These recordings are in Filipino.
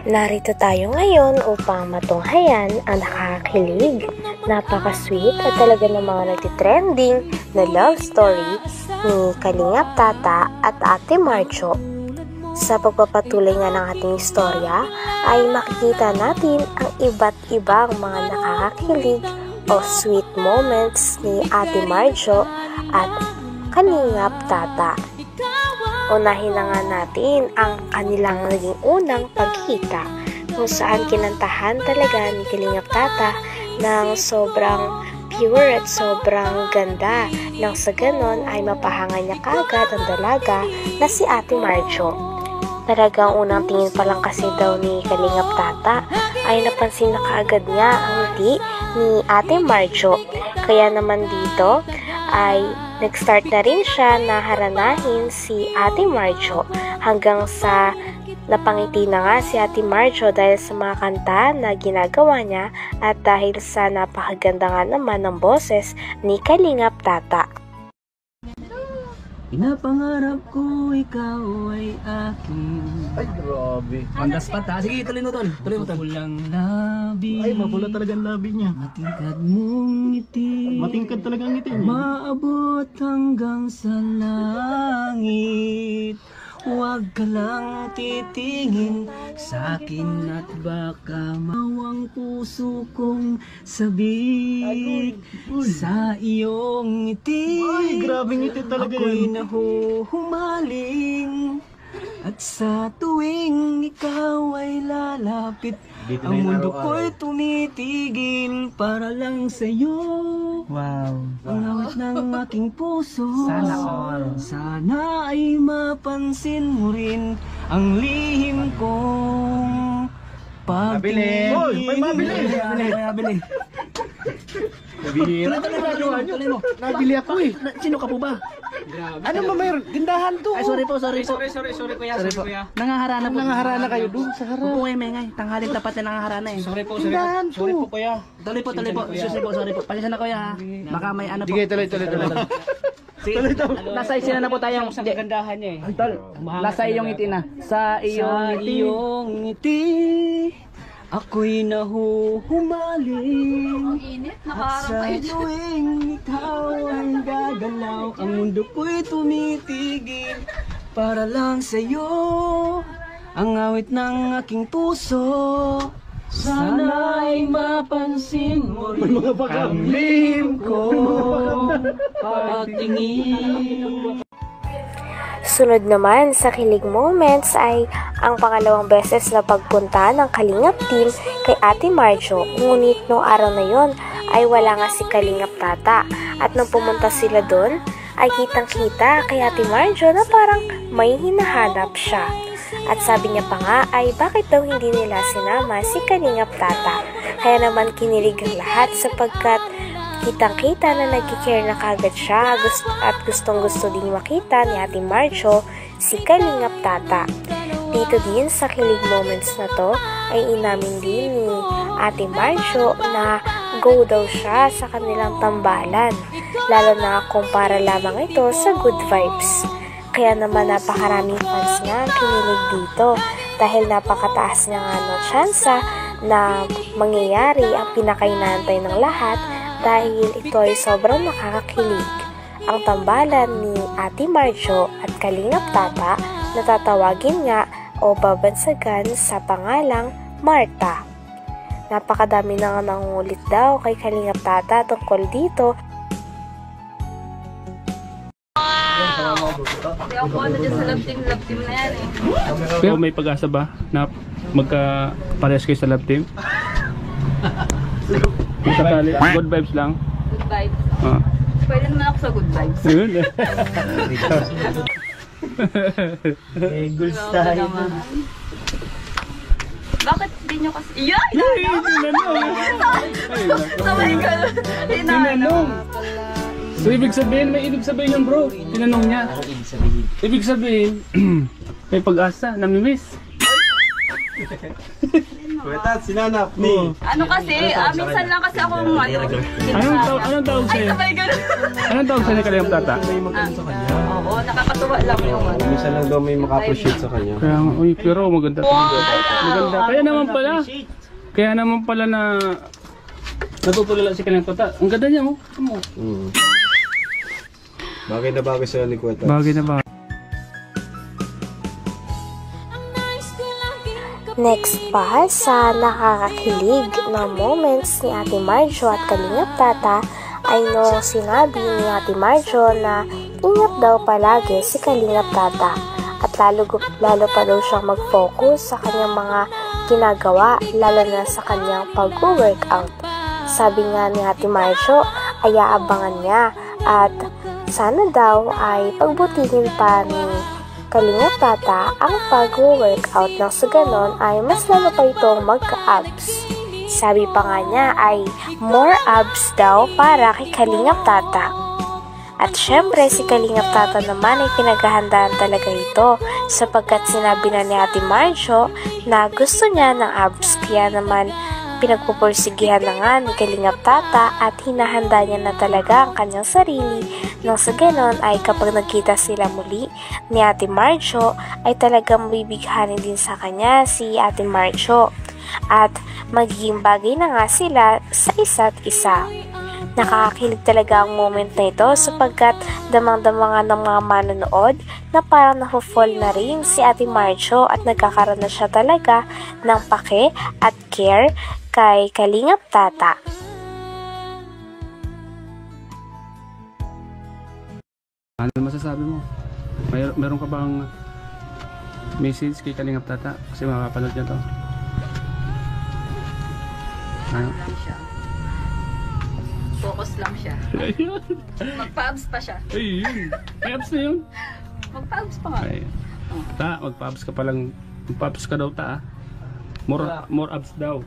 Narito tayo ngayon upang matunghayan ang nakakakilig, napaka-sweet at talaga ng mga nagtitrending na love story ni Kalingap Tata at Ate Marjo. Sa pagpapatuloy nga ng ating istorya ay makikita natin ang iba't ibang mga nakakakilig o sweet moments ni Ate Marjo at Kalingap Tata. Unahin na nga natin ang kanilang naging unang pagkita kung saan kinantahan talaga ni Kalingap Tata ng sobrang pure at sobrang ganda nang sa ganon ay mapahanga niya kaagad ang dalaga na si Ate Marjo. Talagang unang tingin pa lang kasi daw ni Kalingap Tata ay napansin na kaagad niya ang ngiti ni Ate Marjo. Kaya naman dito ay nag-start na rin siya na haranahin si Ate Marjo hanggang sa napangiti na nga si Ate Marjo dahil sa mga kanta na ginagawa niya at dahil sa napakaganda nga naman ng boses ni Kalingap Tata. Pinapangarap ko ikaw ay akin. Ay, grabe. Mandas pa ta. Sige, tuloy mo tol. Tuloy mo tol. Mapulang labi. Ay, mapula talaga ang labi niya. Matingkad mong ngiti. Matingkad talaga ang ngiti niya. Maabot hanggang sa langit. Huwag ka lang titingin sa akin at baka mawang puso kong sabik sa iyong ngiti. Ay, grabe ngiti talaga ako'y yan. nahuhumaling at sa tuwing ikaw ay lalapit, Dito ang na mundo araw-araw. ko'y tumitigil para lang sa'yo. Wow. Ang awit ng aking puso. Sana all. Sana ay mapansin mo rin ang lihim kong pagtingin. Hoy, may mabili. May mabili. Bihira. Tuloy mo. Nabili ako eh. Sino ka po ba? Ano ba mayroon? Tindahan to. Ay, sorry po. Sorry kuya. Nangaharana po. Nangaharana kayo doon sa harap. Upo kayo, Mengay. Tanghalin tapat na nangaharana eh. Sorry po Tindahan to. kuya. Tuloy po. Sorry po. Pasensya na kuya ha. Baka may ano po. Sige, tuloy. Sige, nasa isina na po tayong Sa kagandahan niya eh. Tol, nasa iyong ngiti na. Sa iyong ngiti, ako'y nahuhumaling. At sa tuwing ikaw ay gagalaw, ang mundo ko'y tumitigil para lang sa'yo. Ang awit ng aking puso, sana ay mapansin mo rin ang lihim ko pagtingin. Sunod naman sa kilig moments ay ang pangalawang beses na pagpunta ng Kalingap team kay Ate Marjo. Ngunit noong araw na yon ay wala nga si Kalingap Tata. At nung pumunta sila doon ay kitang-kita kay Ate Marjo na parang may hinahanap siya. At sabi niya pa nga ay bakit daw hindi nila sinama si Kalingap Tata. Kaya naman kinilig ang lahat sapagkat kitang-kita na nagkikare na kagad siya at gustong-gusto din makita ni Ate Marjo si Kalingap Tata. Dito din sa kilig moments na to ay inamin din ni Ate Marjo na go daw siya sa kanilang tambalan, lalo na kung para lamang ito sa good vibes. Kaya naman napakaraming fans nga ang kinilig dito dahil napakataas niya nga ng tsansa na mangyayari ang pinakainantay ng lahat dahil ito ay sobrang nakakakilig. Ang tambalan ni Ate Marjo at Kalingap Tata na tatawagin nga o babansagan sa pangalang Marta. Napakadami na nga nangungulit daw kay Kalingap Tata tungkol dito. Hindi ako ano dyan sa love team na yan eh. Pero may pag-asa ba na magka-parehas kayo sa love team? Sakali, good vibes lang. Good vibes. Ah. Pwede naman ako sa good vibes. Yun eh. Goals Talaga tayo. naman. Bakit di nyo kasi... Yay! Sabay ka na. Tinanong. So ibig sabihin, may ibig sabihin yun bro. Tinanong niya. Ibig sabihin, may pag-asa, namimiss. Kuweta, sinanap ni. Ano kasi, minsan lang kasi ako Anong tawag Ay, sa'yo? sabay ganun. Anong tawag sa'yo ni Kalingap Tata? Oo, nakakatuwa lang yung ano. Minsan lang daw may maka-appreciate sa kanya. Kaya, uy, pero maganda. Maganda. Kaya naman pala na natutulala si Kalingap Tata. Ang ganda niya, oh. Bagay na bagay sa'yo ni Kuweta. Bagay na ba? Next pa sa nakakakilig na moments ni Ate Marjo at Kalingap Tata ay nung sinabi ni Ate Marjo na ingat daw palagi si Kalingap Tata at lalo pa daw siyang mag-focus sa kanyang mga ginagawa, lalo na sa kanyang pag-workout. Sabi nga ni Ate Marjo ay aabangan niya at sana daw ay pagbutihin pa ni Kalingap Tata ang pag-workout nang sa ganon ay mas lalo pa itong magka-abs. Sabi pa nga niya ay more abs daw para kay Kalingap Tata. At syempre si Kalingap Tata naman ay pinaghahandaan talaga ito sapagkat sinabi na ni Ate Marjo na gusto niya ng abs kaya naman pinagpupursigihan na nga ni Kalingap Tata at hinahanda niya na talaga ang kanyang sarili nang sa ganon ay kapag nagkita sila muli ni Ate Marjo ay talagang mabibighanin din sa kanya si Ate Marjo at magiging bagay na nga sila sa isa't isa. Nakakakilig talaga ang moment na ito sapagkat damang-dama nga ng mga manonood na parang naho-fall na rin si Ate Marjo at nagkakaroon na siya talaga ng pake at care kay Kalingap Tata. Ano masasabi mo? Meron ka bang message kay Kalingap Tata? Kasi makapanood niya to. Ano? Lang siya. Focus lang siya. Ayun. Magpa-abs pa siya. Ayun. May abs na yun. Magpa-abs pa nga. Ay. Ta, magpa-abs ka palang. Magpa-abs ka daw ta. More abs daw.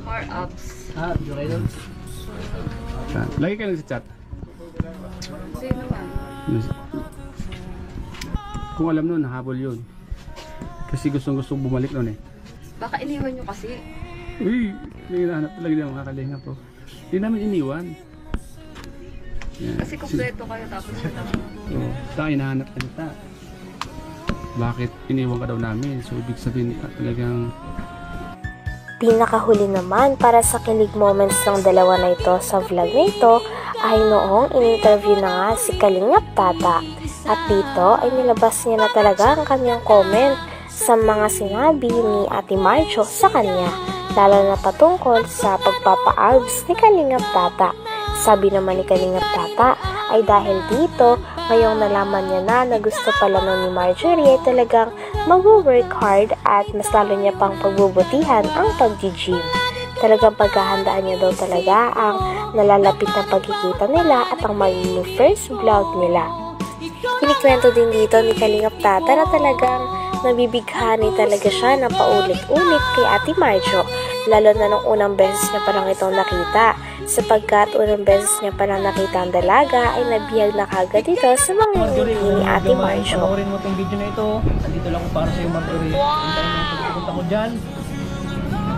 More abs. Lagi ka lang sa chat. Sino man? Kung alam nun, nahabol yun. Kasi gustong bumalik nun eh. Baka iniwan nyo kasi. Uy, hinahanap talaga niya mga Kalingap po. Hindi namin iniwan. Yan. Kasi kumpleto kayo tapos siya lang. So, hinahanap ka nita. Bakit iniwan ka daw namin? So, ibig sabihin talagang Pinakahuli naman para sa kilig moments ng dalawa na ito sa vlog na ito ay noong in-interview na nga si Kalingap Tata. At dito ay nilabas niya na talaga ang kanyang comment sa mga sinabi ni Ate Marjo sa kanya, lalo na patungkol sa pagpapa-abs ni Kalingap Tata. Sabi naman ni Kalingap Tata ay dahil dito, ngayong nalaman niya na gusto pala nun ni Marjorie talagang mag-work hard at mas lalo niya pang pagbubutihan ang pag-gym. Talagang paghahandaan niya daw talaga ang nalalapit na pagkikita nila at ang magiging first vlog nila. Kinikwento din dito ni Kalingap Tata na talagang nabibighani talaga siya na paulit-ulit kay Ate Marjo, lalo na nung unang beses niya parang itong nakita, sapagkat unang beses niya parang nakita ang dalaga ay nabihag na kagad ito sa mga ngiti ni Ate Marjo. Panoorin mo itong video na ito. Nandito lang ako para sa iyo, Marjorie. Hintayin mo yung pagpunta ko dyan.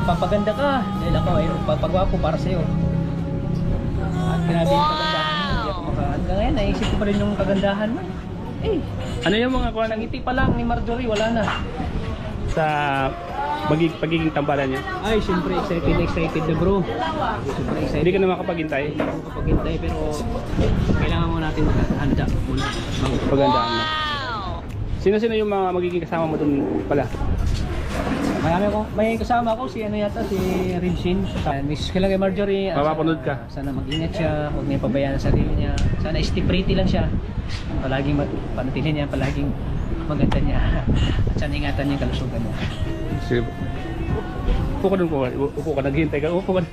Papaganda ka dahil ako ay papagwapo para sa iyo. At grabe yung kagandahan mo. Hindi ako hanggang ngayon naisip ko pa rin yung kagandahan mo. Eh, ano yung mga kuha ng nangiti pa lang ni Marjorie, wala na. sa pagiging tambalan niya? Ay, siyempre excited na bro. Siyempre excited. Hindi ka na makapaghintay? Hindi ako makapaghintay pero kailangan mo natin handa muna. Pagandaan mo. Sino-sino yung mga magiging kasama mo dun pala? May kasama ako si si Rinsin. Miss ko lang kay Marjorie. Mapapanood ka? Sana mag-ingat siya, huwag niya pabayaan sa sarili niya. Sana stay pretty lang siya. Palaging panatili niya, palaging maganda niya. At sana ingatan niya yung kalusugan niya. Sige. Upo ka dun po. Upo ka, naghihintay ka. Upo ka.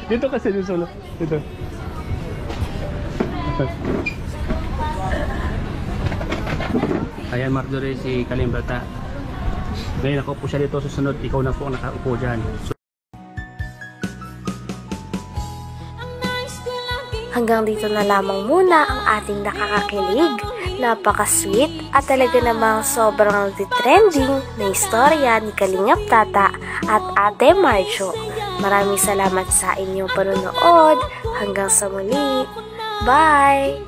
Dito kasi yung solo. Dito. Ayan Marjorie, si Kalingap Tata. Ngayon ako po siya dito, susunod ikaw na po ang nakaupo dyan. Hanggang dito na lamang muna ang ating nakakakilig, Napaka-sweet at talaga namang sobrang trending na istorya ni Kalingap Tata at Ate Marjo. Maraming salamat sa inyong panonood. Hanggang sa muli. Bye!